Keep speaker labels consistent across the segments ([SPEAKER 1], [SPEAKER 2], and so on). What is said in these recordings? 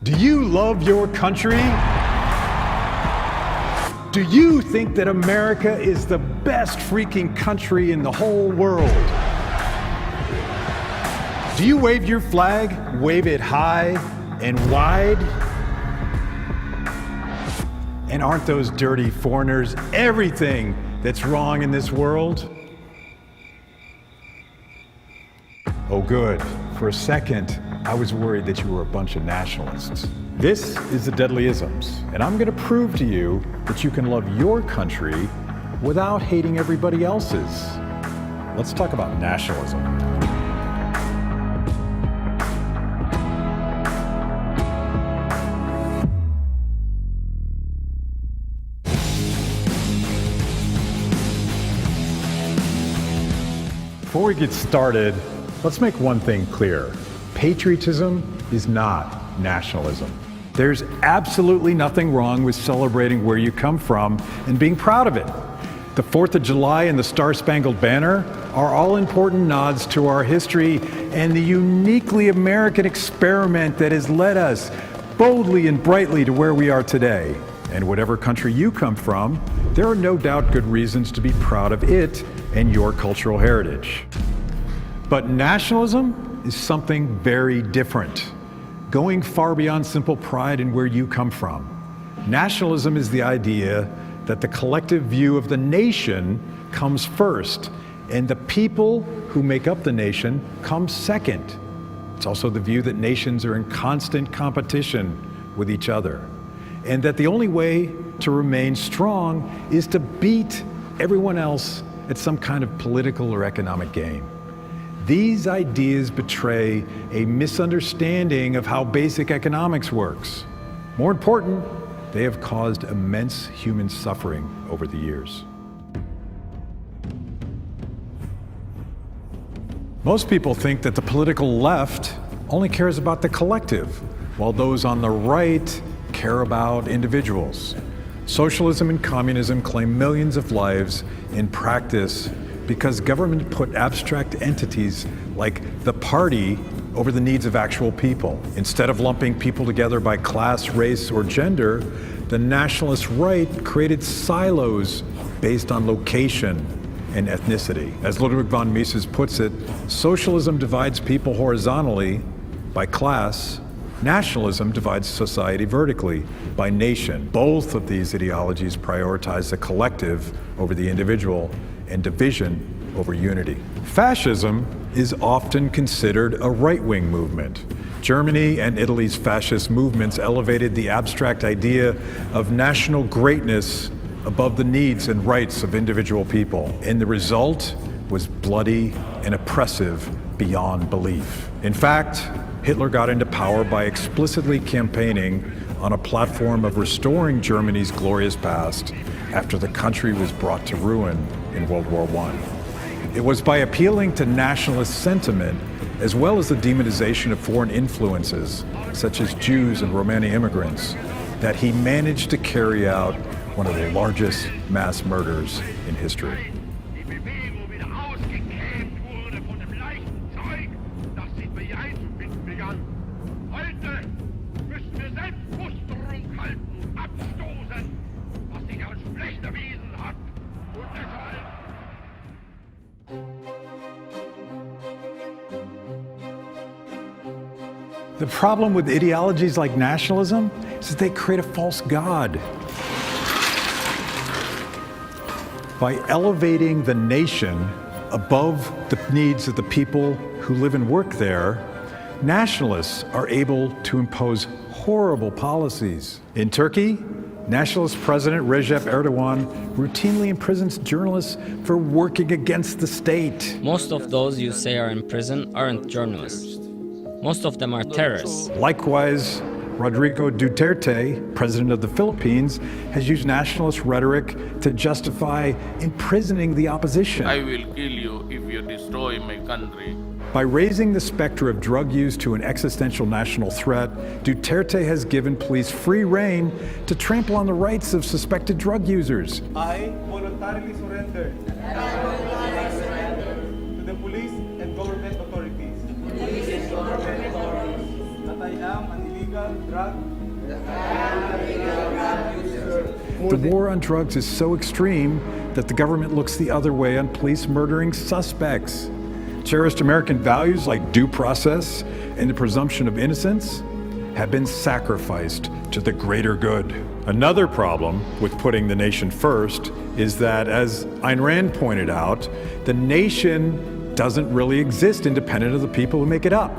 [SPEAKER 1] Do you love your country? Do you think that America is the best freaking country in the whole world? Do you wave your flag, wave it high and wide? And aren't those dirty foreigners everything that's wrong in this world? Oh, good. For a second, I was worried that you were a bunch of nationalists. This is the Deadly Isms, and I'm going to prove to you that you can love your country without hating everybody else's. Let's talk about nationalism. Before we get started, let's make one thing clear. Patriotism is not nationalism. There's absolutely nothing wrong with celebrating where you come from and being proud of it. The 4th of July and the Star-Spangled Banner are all important nods to our history and the uniquely American experiment that has led us boldly and brightly to where we are today. And whatever country you come from, there are no doubt good reasons to be proud of it and your cultural heritage. But nationalism is something very different, going far beyond simple pride in where you come from. Nationalism is the idea that the collective view of the nation comes first, and the people who make up the nation come second. It's also the view that nations are in constant competition with each other, and that the only way to remain strong is to beat everyone else at some kind of political or economic game. These ideas betray a misunderstanding of how basic economics works. More important, they have caused immense human suffering over the years. Most people think that the political left only cares about the collective, while those on the right care about individuals. Socialism and communism claim millions of lives in practice because government put abstract entities like the party over the needs of actual people. Instead of lumping people together by class, race, or gender, the nationalist right created silos based on location and ethnicity. As Ludwig von Mises puts it, socialism divides people horizontally by class. Nationalism divides society vertically by nation. Both of these ideologies prioritize the collective over the individual and division over unity. Fascism is often considered a right-wing movement. Germany and Italy's fascist movements elevated the abstract idea of national greatness above the needs and rights of individual people, and the result was bloody and oppressive beyond belief. In fact, Hitler got into power by explicitly campaigning on a platform of restoring Germany's glorious past after the country was brought to ruin in World War I. It was by appealing to nationalist sentiment, as well as the demonization of foreign influences, such as Jews and Romani immigrants, that he managed to carry out one of the largest mass murders in history. The problem with ideologies like nationalism is that they create a false god. By elevating the nation above the needs of the people who live and work there, nationalists are able to impose horrible policies. In Turkey, nationalist President Recep Erdogan routinely imprisons journalists for working against the state.
[SPEAKER 2] Most of those you say are in prison aren't journalists. Most of them are terrorists.
[SPEAKER 1] Likewise, Rodrigo Duterte, president of the Philippines, has used nationalist rhetoric to justify imprisoning the opposition.
[SPEAKER 3] I will kill you if you destroy my country.
[SPEAKER 1] By raising the specter of drug use to an existential national threat, Duterte has given police free rein to trample on the rights of suspected drug users.
[SPEAKER 4] I voluntarily surrender to the police and government authorities that I am an illegal drug
[SPEAKER 1] The war on drugs is so extreme that the government looks the other way on police murdering suspects. Cherished American values like due process and the presumption of innocence have been sacrificed to the greater good. Another problem with putting the nation first is that, as Ayn Rand pointed out, the nation doesn't really exist independent of the people who make it up.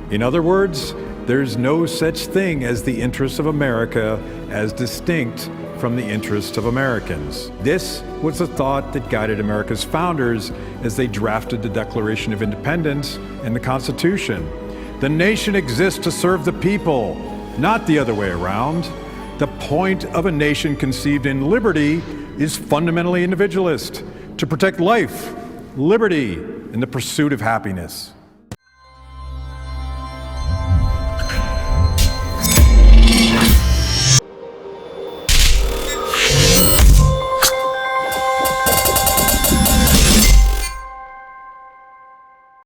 [SPEAKER 1] In other words, there's no such thing as the interests of America as distinct from the interests of Americans. This was the thought that guided America's founders as they drafted the Declaration of Independence and the Constitution. The nation exists to serve the people, not the other way around. The point of a nation conceived in liberty is fundamentally individualist, to protect life, liberty, and the pursuit of happiness.